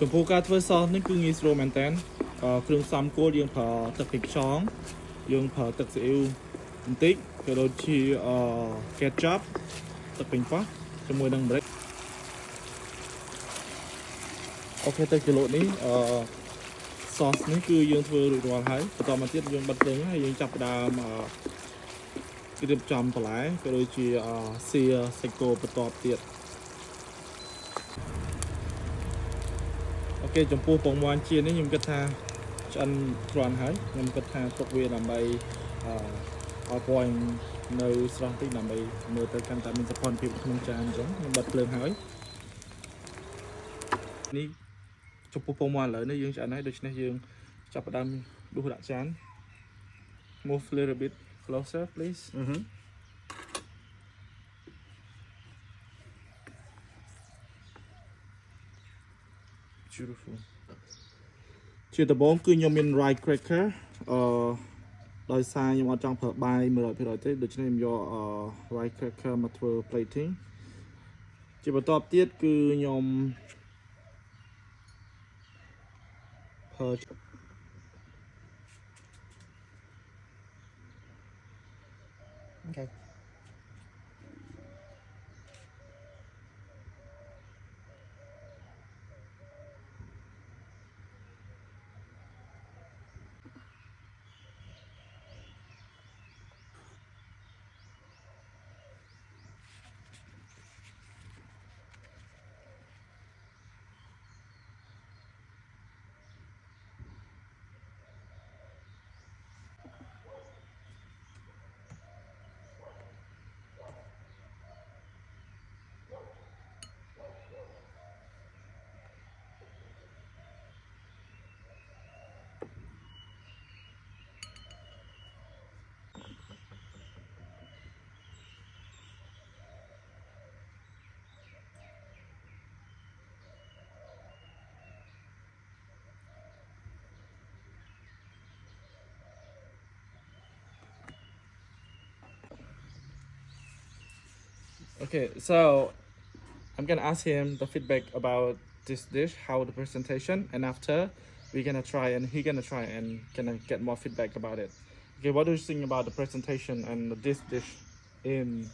ចំពោះការធ្វើសសនេះគឺងាយស្រួលមែនតើគ្រឿងផ្សំគោលយើងប្រើទឹកពឹកខ្យងយើងប្រើទឹកស៊ីអ៊ីវបន្តិចក៏ដូចជាketchup ទឹកប៉េងប៉ោះជាមួយនឹងម្រេចអូខេទៅគីឡូនេះសសនេះគឺយើងធ្វើរួចរាល់ហើយបន្តមកទៀតយើងបិទភ្លើងហើយយើងចាប់ផ្ដើមរៀបចំបន្លែក៏ដូចជាសៀសាច់គោបន្ទាប់ទៀតអូខេចំពោះពងមាន់ចៀននេះខ្ញុំគិតថាឆ្អិនគ្រាន់ហើយខ្ញុំគិតថាទុកវាដើម្បីឲ្យពណ៌នៅស្រស់តិចដើម្បីមើលទៅកាន់តែមានសោភ័ណភាពក្នុងចានអញ្ចឹងខ្ញុំបិទភ្លើងហើយនេះចំពោះពងមាន់ឥឡូវនេះយើងឆ្អិនហើយដូច្នេះយើងចាប់ផ្ដើមដួសដាក់ចាន Move a little bit closer please Beautiful ជាដំបូងគឺខ្ញុំមាន rice cracker ដោយសារខ្ញុំអត់ចង់ប្រើបាយ 100% ទេដូច្នេះខ្ញុំយក rice cracker មកធ្វើ plating ជាបន្តទៀតគឺខ្ញុំប្រើ Okay Okay, so I'm gonna ask him the feedback about this dish, how the presentation, and after we're gonna try and he gonna try and gonna get more feedback about it. Okay, what do you think about the presentation and this dish in